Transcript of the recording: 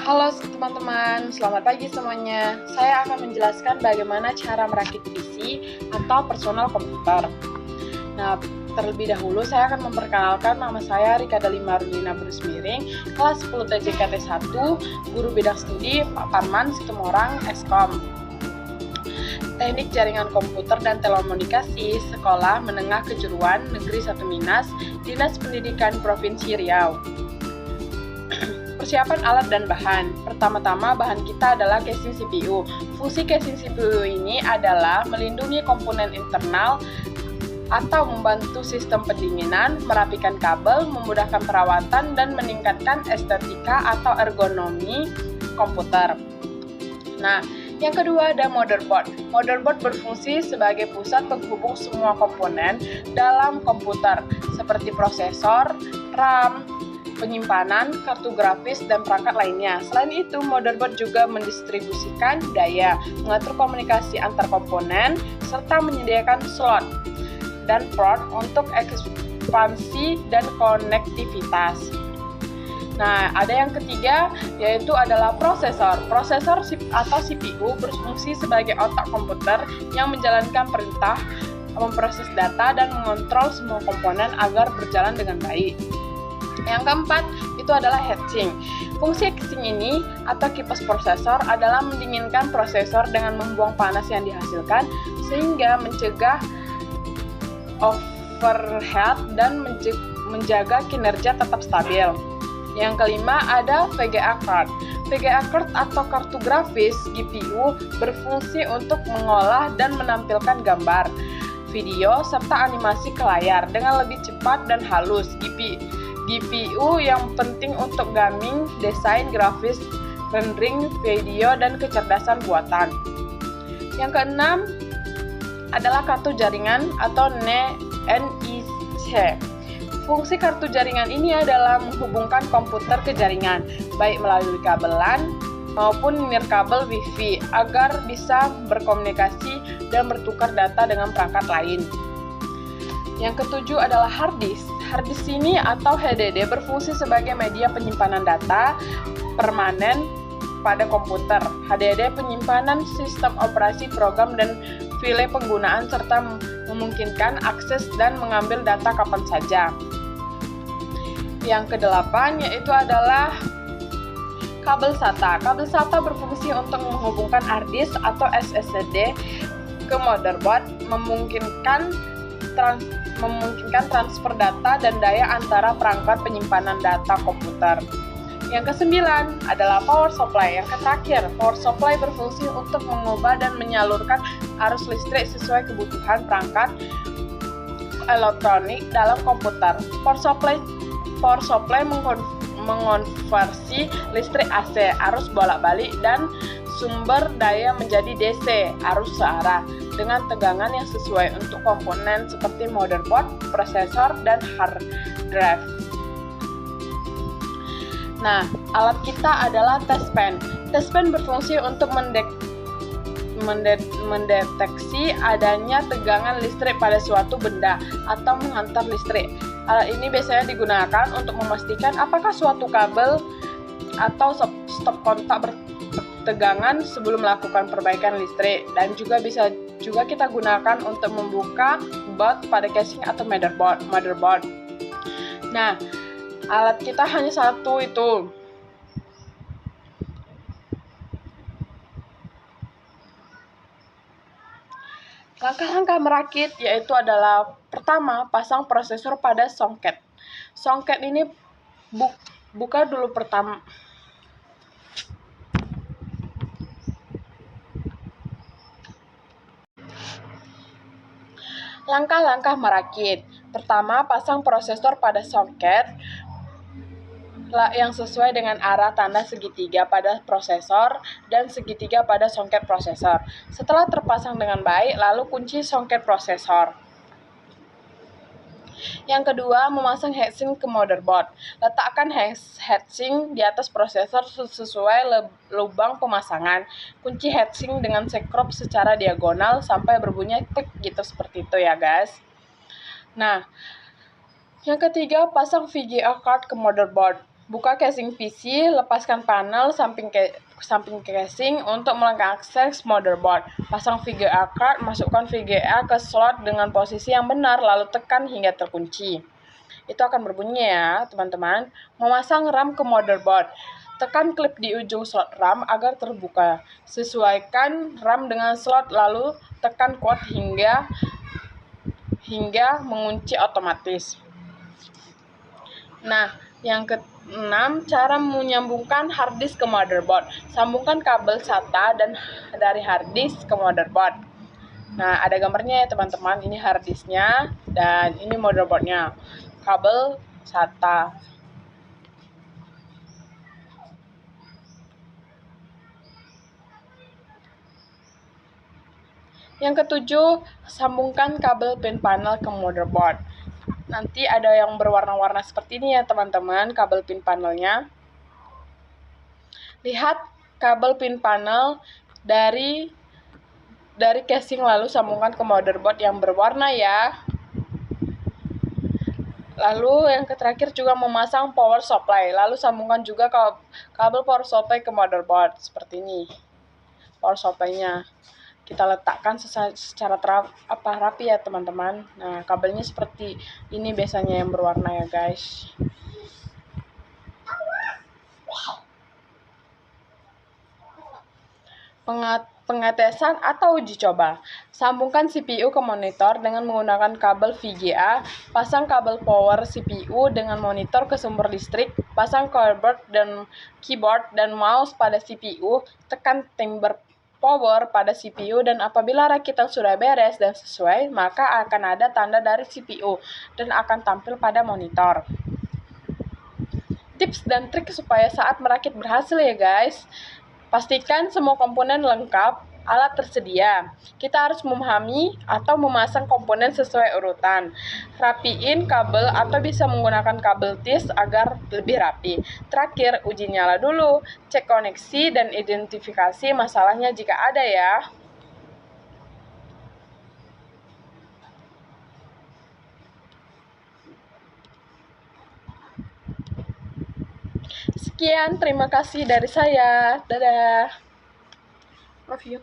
Halo teman-teman, selamat pagi semuanya. Saya akan menjelaskan bagaimana cara merakit PC atau personal komputer. Nah, terlebih dahulu saya akan memperkenalkan nama saya Rika Dali Marulina Brusmiring, kelas 10 TJKT 1, guru bidang studi Pak Parman Situmorang, Eskom. Teknik Jaringan Komputer dan Telekomunikasi, Sekolah Menengah Kejuruan Negeri 1 Minas, Dinas Pendidikan Provinsi Riau. Persiapan alat dan bahan. Pertama-tama bahan kita adalah casing CPU. Fungsi casing CPU ini adalah melindungi komponen internal atau membantu sistem pendinginan, merapikan kabel, memudahkan perawatan, dan meningkatkan estetika atau ergonomi komputer. Nah, yang kedua ada motherboard. Motherboard berfungsi sebagai pusat penghubung semua komponen dalam komputer, seperti prosesor, RAM, penyimpanan, kartu grafis, dan perangkat lainnya. Selain itu, motherboard juga mendistribusikan daya, mengatur komunikasi antar komponen, serta menyediakan slot dan port untuk ekspansi dan konektivitas. Nah, ada yang ketiga, yaitu adalah prosesor. Prosesor atau CPU berfungsi sebagai otak komputer yang menjalankan perintah, memproses data, dan mengontrol semua komponen agar berjalan dengan baik. Yang keempat, itu adalah heatsink. Fungsi heatsink ini atau kipas prosesor adalah mendinginkan prosesor dengan membuang panas yang dihasilkan sehingga mencegah overheat dan menjaga kinerja tetap stabil. Yang kelima ada VGA card. VGA card atau kartu grafis GPU berfungsi untuk mengolah dan menampilkan gambar, video, serta animasi ke layar dengan lebih cepat dan halus. GPU yang penting untuk gaming, desain grafis, rendering video, dan kecerdasan buatan. Yang keenam adalah kartu jaringan atau NIC. Fungsi kartu jaringan ini adalah menghubungkan komputer ke jaringan, baik melalui kabelan maupun nirkabel Wi-Fi, agar bisa berkomunikasi dan bertukar data dengan perangkat lain. Yang ketujuh adalah hard disk. Hard disk ini atau HDD berfungsi sebagai media penyimpanan data permanen pada komputer. HDD penyimpanan sistem operasi, program, dan file penggunaan serta memungkinkan akses dan mengambil data kapan saja. Yang kedelapan yaitu adalah kabel SATA. Kabel SATA berfungsi untuk menghubungkan hard disk atau SSD ke motherboard, memungkinkan transfer data dan daya antara perangkat penyimpanan data komputer. Yang kesembilan adalah power supply. Yang terakhir, power supply berfungsi untuk mengubah dan menyalurkan arus listrik sesuai kebutuhan perangkat elektronik dalam komputer. Power supply mengonversi listrik AC, arus bolak-balik, dan sumber daya menjadi DC, arus searah, dengan tegangan yang sesuai untuk komponen seperti motherboard, prosesor, dan hard drive. Nah, alat kita adalah test pen. Test pen berfungsi untuk mendeteksi adanya tegangan listrik pada suatu benda atau menghantar listrik. Alat ini biasanya digunakan untuk memastikan apakah suatu kabel atau stop kontak bertegangan sebelum melakukan perbaikan listrik, dan juga bisa kita gunakan untuk membuka baut pada casing atau motherboard. Nah, alat kita hanya satu itu. Langkah-langkah merakit yaitu adalah pertama, pasang prosesor pada soket. Soket ini buka dulu pertama. Langkah-langkah merakit. Pertama, pasang prosesor pada soket yang sesuai dengan arah tanda segitiga pada prosesor dan segitiga pada soket prosesor. Setelah terpasang dengan baik, lalu kunci soket prosesor. Yang kedua, memasang heatsink ke motherboard. Letakkan heatsink di atas prosesor sesuai lubang pemasangan. Kunci heatsink dengan sekrup secara diagonal sampai berbunyi klik gitu, seperti itu ya guys. Nah, yang ketiga, pasang VGA card ke motherboard. Buka casing PC, lepaskan panel samping casing untuk mengakses motherboard. Pasang VGA card, masukkan VGA ke slot dengan posisi yang benar, lalu tekan hingga terkunci. Itu akan berbunyi ya, teman-teman. Memasang RAM ke motherboard. Tekan klip di ujung slot RAM agar terbuka. Sesuaikan RAM dengan slot, lalu tekan kuat hingga mengunci otomatis. Nah, yang keenam, cara menyambungkan harddisk ke motherboard. Sambungkan kabel SATA dari harddisk ke motherboard. Nah, ada gambarnya ya teman-teman. Ini harddisknya dan ini motherboardnya. Kabel SATA. Yang ketujuh, sambungkan kabel pin panel ke motherboard. Nanti ada yang berwarna-warna seperti ini ya teman-teman, kabel pin panelnya. Lihat kabel pin panel dari casing, lalu sambungkan ke motherboard yang berwarna ya. Lalu yang terakhir juga memasang power supply, lalu sambungkan juga kabel power supply ke motherboard seperti ini. Power supply-nya kita letakkan secara rapi ya teman-teman. Nah, kabelnya seperti ini biasanya yang berwarna ya guys. Pengetesan atau uji coba. Sambungkan CPU ke monitor dengan menggunakan kabel VGA. Pasang kabel power CPU dengan monitor ke sumber listrik. Pasang keyboard dan mouse pada CPU. Tekan timbre power pada CPU, dan apabila rakitan sudah beres dan sesuai, maka akan ada tanda dari CPU dan akan tampil pada monitor. Tips dan trik supaya saat merakit berhasil ya guys. Pastikan semua komponen lengkap, alat tersedia. Kita harus memahami atau memasang komponen sesuai urutan. Rapiin kabel atau bisa menggunakan kabel tis agar lebih rapi. Terakhir, uji nyala dulu. Cek koneksi dan identifikasi masalahnya jika ada ya. Sekian, terima kasih dari saya. Dadah. Love you.